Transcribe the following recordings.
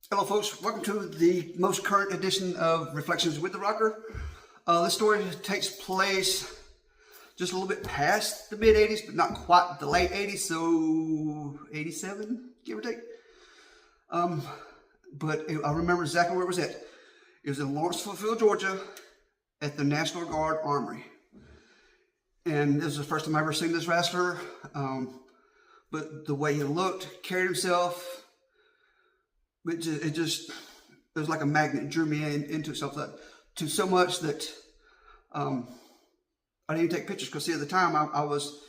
Hello folks, welcome to the most current edition of Reflections with the Rocker. This story takes place just a little bit past the mid-80s, but not quite the late 80s, so 87, give or take. I remember exactly where it was at. It was in Lawrenceville, Georgia, at the National Guard Armory. And this was the first time I ever seen this wrestler, but the way he looked, carried himself, it was like a magnet. It drew me into itself to so much that I didn't even take pictures, because see, at the time I was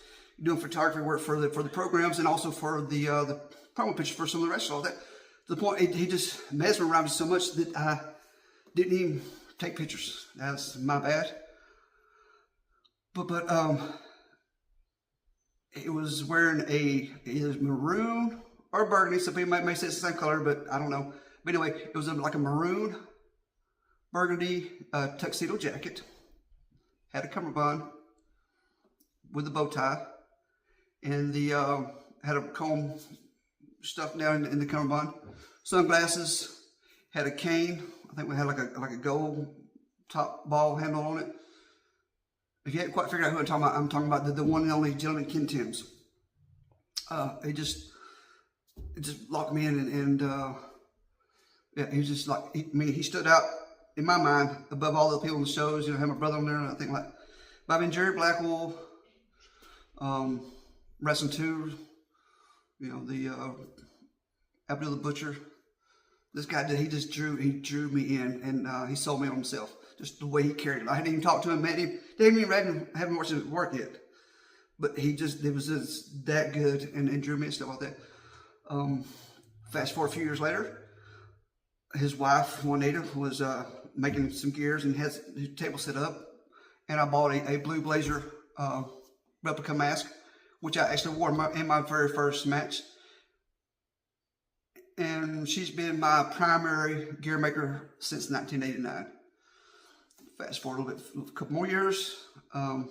doing photography work for the programs and also for the promo pictures for some of the wrestlers. All that, to the point he just mesmerized me so much that I didn't even take pictures. That's my bad. But it was wearing either maroon or burgundy. Some people may say it's the same color, but I don't know. But anyway, it was like a maroon burgundy tuxedo jacket. Had a cummerbund with a bow tie, and had a comb stuffed down in the cummerbund. Sunglasses. Had a cane. I think we had like a gold top ball handle on it. If you haven't quite figured out who I'm talking about the one and only Gentleman Ken Timbs. It just locked me in, and yeah, he was just like, he stood out in my mind above all the people in the shows. You know, I had my brother on there, and I think like, but I mean, Jerry Blackwell, Wrestling 2, you know, the Abdul the Butcher. This guy, he drew me in, and he sold me on himself. Just the way he carried it. I hadn't even talked to him, met him, didn't even haven't watched him work yet. But it was just that good, and drew me and stuff like that. Fast forward a few years later, his wife, Juanita, was making some gears and has his table set up. And I bought a Blue Blazer replica mask, which I actually wore in my very first match. And she's been my primary gear maker since 1989. Fast forward a couple more years. I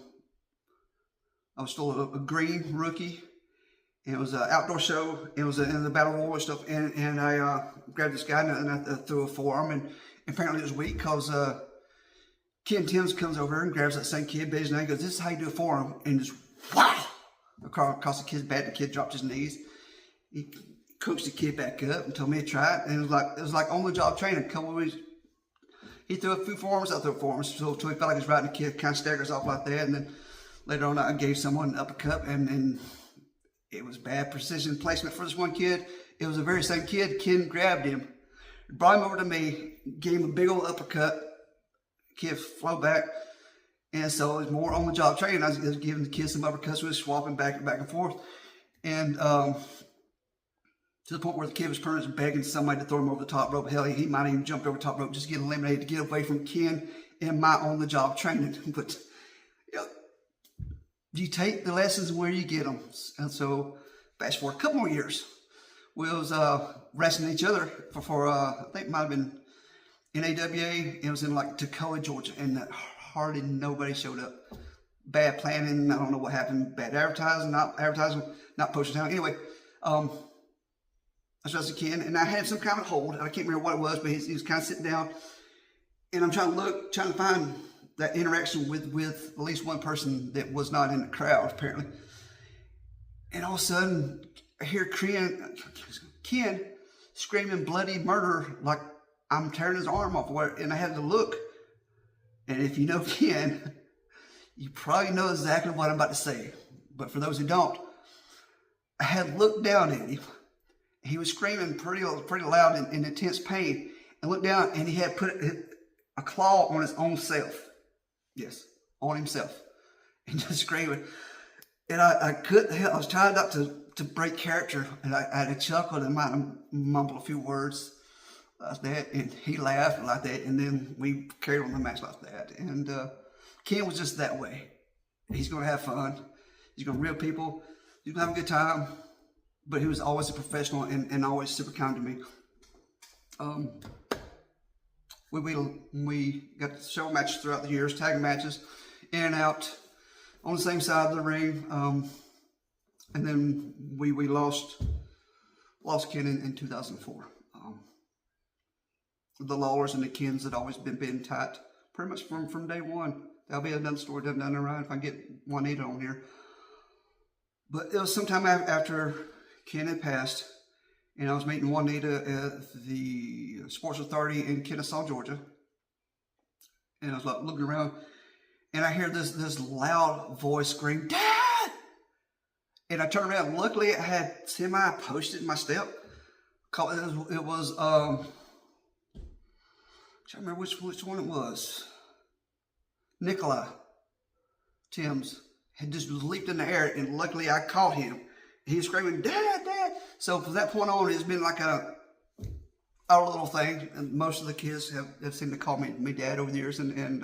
was still a green rookie. And it was an outdoor show. It was in the Battle Royal stuff. And I grabbed this guy and I threw a forearm. And apparently it was weak because Ken Timbs comes over and grabs that same kid, Billy's name, goes, "This is how you do a forearm." And just wow! Across the kid's back, the kid dropped his knees. He coached the kid back up and told me to try it. And it was like on the job training. A couple of weeks. He threw a few forearms, I threw forearms. So he felt like he was riding, the kid kind of staggers off like that. And then later on, I gave someone an uppercut, and it was bad precision placement for this one kid. It was the very same kid. Ken grabbed him, brought him over to me, gave him a big old uppercut. Kid flew back. And so it was more on the job training. I was giving the kid some uppercuts. We were swapping back and forth. And to the point where the kid was pretty much begging somebody to throw him over the top rope. Hell, he might have even jumped over the top rope just to get eliminated, to get away from Ken and my on-the-job training. But you know, you take the lessons where you get them. And so, fast forward a couple more years, we was wrestling each other for I think it might have been NAWA. It was in like Toccoa, Georgia, and hardly nobody showed up. Bad planning. I don't know what happened. Bad advertising, not posting time. Anyway, I was wrestling Ken, and I had some kind of hold. I can't remember what it was, but he was kind of sitting down, and I'm trying to find that interaction with at least one person that was not in the crowd, apparently. And all of a sudden, I hear Ken screaming bloody murder, like I'm tearing his arm off. And I had to look. And if you know Ken, you probably know exactly what I'm about to say. But for those who don't, I had looked down at him. He was screaming pretty loud in intense pain. And looked down, and he had put a claw on his own self. Yes, on himself. And just screaming. And I couldn't help. I was trying not to break character. And I had a chuckle and might mumble a few words like that. And he laughed like that. And then we carried on the match like that. And Ken was just that way. He's going to have fun. He's going to reel people. He's going to have a good time. But he was always a professional and always super kind to me. We got several matches throughout the years, tag matches, in and out, on the same side of the ring. And then we lost Ken in 2004. the Lawlers and the Kens had always been tight, pretty much from day one. That'll be another story down the road if I get Juanita on here. But it was sometime after Ken had passed, and I was meeting Juanita at the Sports Authority in Kennesaw, Georgia. And I was like looking around, and I hear this loud voice scream, "Dad!" And I turned around. Luckily, I had semi-posted my step. It was I can't remember which one it was. Nikolai Timbs had just leaped in the air, and luckily I caught him. He was screaming, "Dad, Dad!" So from that point on, it's been like our little thing. And most of the kids have seemed to call me Dad over the years, and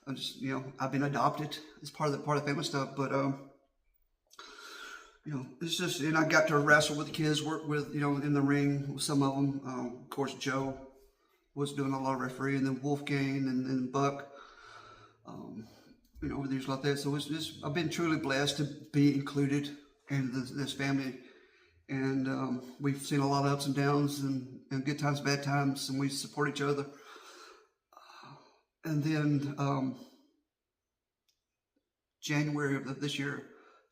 I'm just, I've been adopted as part of the family stuff. But it's just, and I got to wrestle with the kids, work with, in the ring with some of them. Of course, Joe was doing a lot of refereeing, and then Wolfgang and then Buck. Over the years like that. So it's just, I've been truly blessed to be included in this family. And we've seen a lot of ups and downs and good times, bad times, and we support each other. And then January of this year,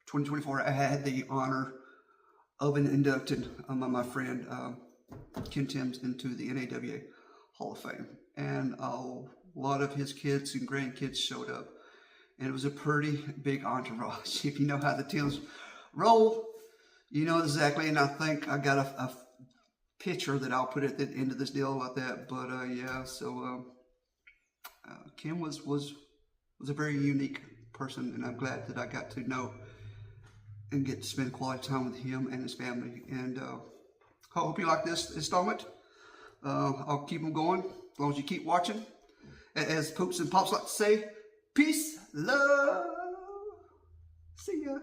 2024, I had the honor of inducting my friend Ken Timbs into the NAWA Hall of Fame. And a lot of his kids and grandkids showed up. And it was a pretty big entourage. If you know how the Timbs roll, you know exactly. And I think I got a picture that I'll put at the end of this deal like that. But yeah, so Ken was a very unique person, and I'm glad that I got to know and get to spend quality time with him and his family. And I hope you like this installment. I'll keep them going as long as you keep watching. As Poops and Pops like to say, peace, love. See ya.